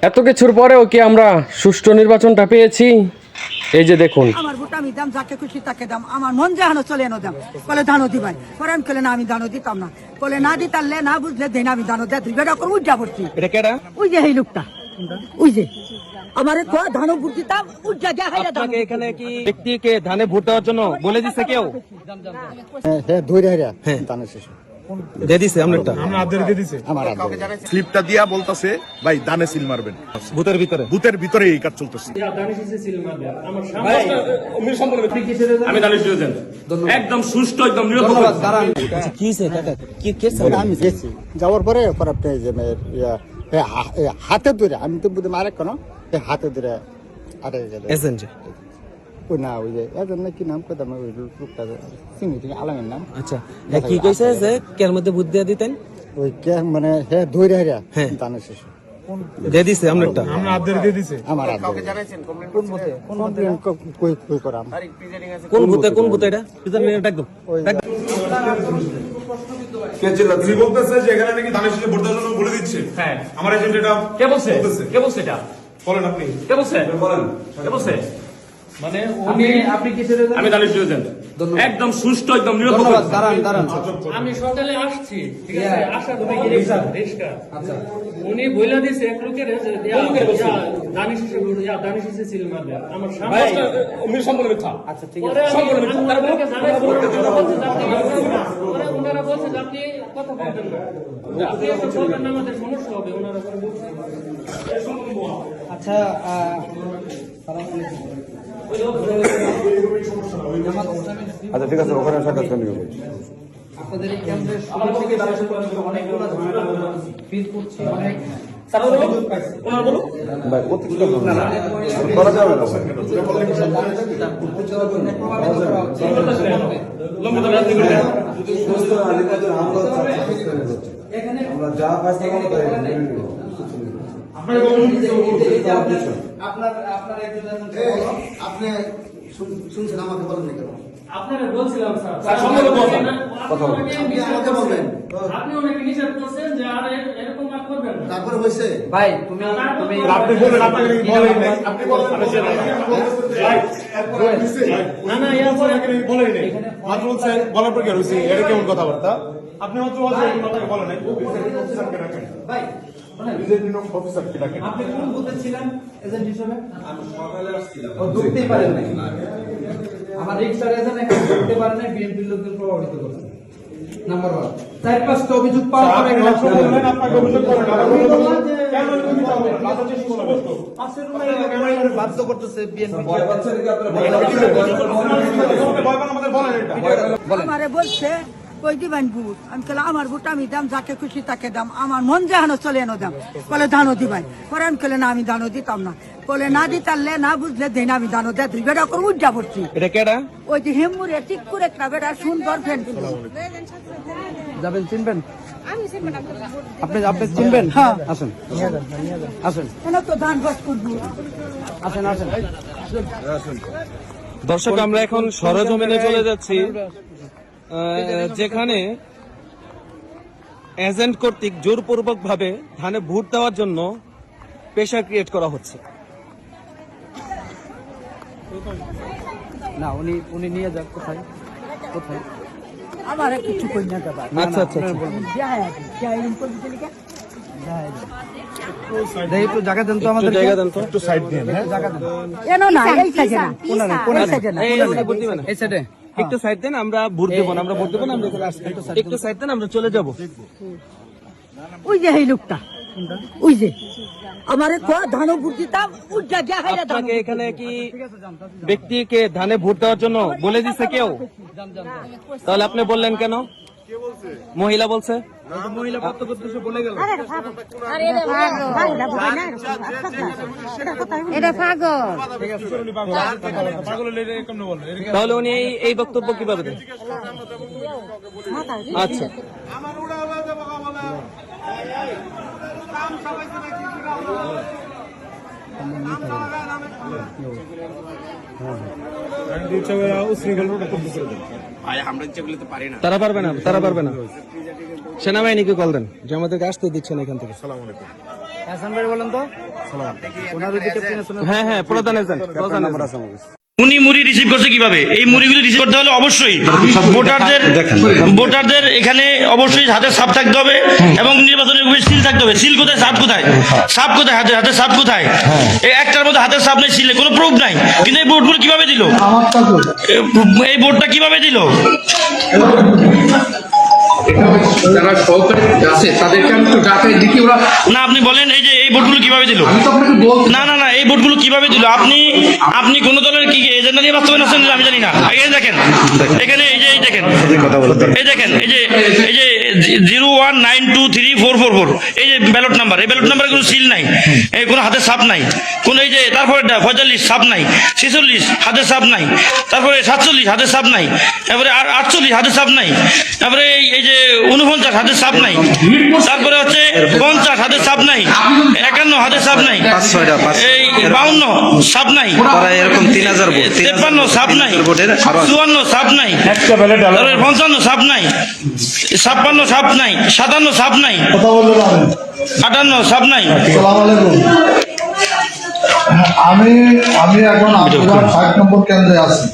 এত কিছুর পরেও কি আমরা সুষ্ঠু নির্বাচনটা পেয়েছি? এই যে দেখুন, আমার ভোট আমি দাম, যাকে খুশি তাকে দাম, আমার মন যাহানো চলে এনো দাম। বলে ধানো দিবাই, পরে আমি খেলে না, আমি দানো দিতাম না। বলে না দিতারলে না বুঝলে দেন, আমি দানো দেয় দুই বেটা করে উজ্জা পড়ছি। এটা কেডা? ওই যে এই লোকটা, ওই যে আমার ধানো ভোট দিতাম উজ্জা যা হাইরা দাম। আপনাকে এখানে কি ব্যক্তিকে ধানে ভোট দেওয়ার জন্য বলে দিছে কেউ? হ্যাঁ ধরে হাইরা দানের শেষ দিয়ে দিছে আপনারটা? আমার স্লিপটা দিয়া বলতাছে ভাই দানে সিল মারবেন, ভূতের ভিতরে বুথের ভিতরে এই কাজ চলতেছে। আমি দানিশ দিয়েছেন একদম সুষ্ঠু, একদম নিরপেক্ষ। কি হইছে কাকা? কি কেস? আমি গেছি যাওয়ার পরে পরে যে হাতে ধরে, আমি তো বুঝতে মারে কেন হাতে ধরে আটে গেলে এজেন্ট ওই না, ওই যে এজন কি নাম কথা ওই লোকটা চিনি ঠিক আলামের নাম। আচ্ছা, কি কইছে যে কের মধ্যে ভোট দিয়ে দিতেন? ওই কে মানে হ্যাঁ ধরে হাইরা দানের শেষ দিয়ে দিছে আপনারটা? আমার কমপ্লেন কই করাম। কোন ভূতে? কোন ভূতে এটা? একদম তিনি বলতেছে যে এখানে নাকি দানের শেষে ভোট দেওয়ার জন্য বলে দিচ্ছে। হ্যাঁ, আমার এজেন্ট এটা কে বলছে? কে বলছে এটা? বলেন আপনি, কে বলছে? বলেন। কে বলছে? মানে আপনি কিসের আমি দানিশ দিয়েছেন একদম সুষ্ঠু, একদম নিরপেক্ষ। আমি সকালে আসছি, ঠিক আছে, আসা তুমি কি রিক্সা আচ্ছা, উনি বইলা দিছে এক লোকের দানিশ এসে সিল মারবে আমার সামনে। সম্পূর্ণ মিথ্যা। আচ্ছা ঠিক আছে, সম্পূর্ণ মিথ্যা। পরে ওনারা বলছে যে আপনি কথা বলবেন না, আপনি একটা বলবেন না, আমাদের সমস্যা হবে। ওনারা করে বলছে আচ্ছা আচ্ছা ঠিক আছে, ওখানে সাক্ষাৎ করে নিব। আপনাদের এই কেন্দ্রের শুরু থেকে অনেকগুলো ঝামেলা ফিল করছি, অনেক ভাই প্রত্যেকটা করা যাবে না। আমরা যা পাইছি আপনি শুনছেন আমাকে বলেন কেন? আপনারা বলছিলাম স্যার, আপনি ওনাকে নিষেধ করছেন যে আর এরকম আর করবেন না। তারপরে হয়েছে ভাই তুমি আপনি বলেন, আপনাকে বলেন নাই, আপনি বলেন না না এরপরে বলেন নাই, মাত্র বলছেন বলার পর কি হয়েছে? এটা কেমন কথাবার্তা? আপনি মাত্র বলছেন আপনাকে বলেন নাই। অফিসারকে রাখেন ভাই নিজের নিয়োগ অফিসারকে রাখেন। আপনি কোন বুথে ছিলেন এজেন্ট হিসেবে? আমি সকালে আসছিলাম। ও ঢুকতেই পারেন নাই। আমার রিক্সার এজেন্ট এখন ঢুকতে পারেন নাই, বিএনপির লোকদের প্রভাবিত করছে। নাম্বার 1 4-5টা অভিযোগ পাওয়ার পরে আপনাকে অভিযোগ করেন কেন মিথ্যা বলেন? পাশের রুমে বাধ্য করতেছে বিএনপি। ভয় পান আমাদের বলেন এটা। আমারে বলছে কই দিবেন ভোট, আমি খেলে আমার ভোট আমি দাম, যাকে খুশি তাকে দাম, আমার মন যাহানো চলে এনো দাম। বলে ধানো দিবাই, পরে আমি খেলে না, আমি দানো দিতাম না। বলে না দিতারলে না বুঝলে দেন, আমি দানো দেয় দুই বেটা করে উজ্জা পড়ছি। এটা কেডা? ওই যে হেমুরে ঠিক করে একটা বেটা সুন্দর ফ্যান যাবেন, চিনবেন? আপনি চিনবেন? হ্যাঁ আসেন আসেন কেন তো ধান বাস করবো। আসেন আসেন। দর্শক, আমরা এখন সরজমিনে চলে যাচ্ছি, যেখানে এজেন্ট কর্তৃক জোরপূর্বক ভাবে ধানে ভোট দেওয়ার জন্য প্রেশার ক্রিয়েট করা হচ্ছে। না উনি নিয়ে যান। কোথায় কোথায়? আমার কিছু কই না দাদা। আচ্ছা আচ্ছা, একটু জায়গা দেন তো, আমাদের জায়গা দেন তো। একটু সাইড দিয়ে জায়গা দেন। এনো না, এই সাইডে না, এই সাইডে না। ভোট দিবেন? এই সাইডে একটু সাইড দেন, আমরা ভোট দেবো না, আমরা ভোট দেবো না, আমরা এখানে আসছি। একটু সাইড দেন, আমরা চলে যাব। ওই যে এই লোকটা, ওই যে আমারে ধানো ভোট দিতাম উজ্জা যা হাইরা দাম। আপনাকে এখানে কি ব্যক্তিকে ধানে ভোট দেওয়ার জন্য বলে দিছে কেউ? তাহলে আপনি বললেন কেন? মহিলা বলছে। মহিলা প্রত্যক্ষদর্শী বলে গেল। এটা পাগল। তাহলে উনি এই বক্তব্য কিভাবে দেন? আচ্ছা, তারা পারবে না, তারা পারবে না। সেনাবাহিনীকে কল দেন যে আমাদেরকে আসতে দিচ্ছে না এখান থেকে। হ্যাঁ প্রধান এজেন্ট উনি মুড়ি রিসিভ করছে কিভাবে? এই মুড়িগুলি রিসিভ করতে হলে অবশ্যই ভোটারদের এখানে অবশ্যই হাতে সাপ থাকতে হবে এবং নির্বাচনের সিল থাকতে হবে। সিল কোথায়, সাপ কোথায়? সাপ কোথায়? হাতে সাপ কোথায়? এই একটার মধ্যে হাতের সাপ নেই, সিলে কোনো প্রুফ নাই। কিন্তু এই ভোটগুলো কিভাবে দিল? এই ভোটটা কিভাবে দিল? যারা সহকারী আছে তাদেরকে আমি তো ডাকাই দেখি ওরা না, আপনি বলেন এই যে এই ভোটগুলো কিভাবে দিল? আমি তো আপনাকে বলছি না এই ভোটগুলো কিভাবে দিল? আপনি কোন দলের কি এজেন্ডা নিয়ে বাস্তবায়ন আছেন আমি জানি না। এই দেখেন এখানে এই দেখেন এই যে 01923444 এই যে ব্যালট নাম্বার, এই ব্যালট নাম্বারে কোনো সিল নাই, এই কোনো হাতের ছাপ নাই, কোন এই যে তারপরে 45 ছাপ নাই, 46 হাতের ছাপ নাই, তারপরে 47 হাতের ছাপ নাই, তারপরে 48 হাতের ছাপ নাই, তারপরে এই যে 49 হাতের ছাপ নাই, তারপরে হচ্ছে 50 হাতের ছাপ নাই, 51 হাতের ছাপ নাই, এই 52 ছাপ নাই, এরকম 3000 ভোট 53 ছাপ নাই, 54 ছাপ নাই, একটা ব্যালেট তারপরে 55 ছাপ নাই, 56 ছাপ নাই, 57 ছাপ নাই, 58 ছাপ নাই। আমি এখন 8 নম্বর কেন্দ্রে আছি।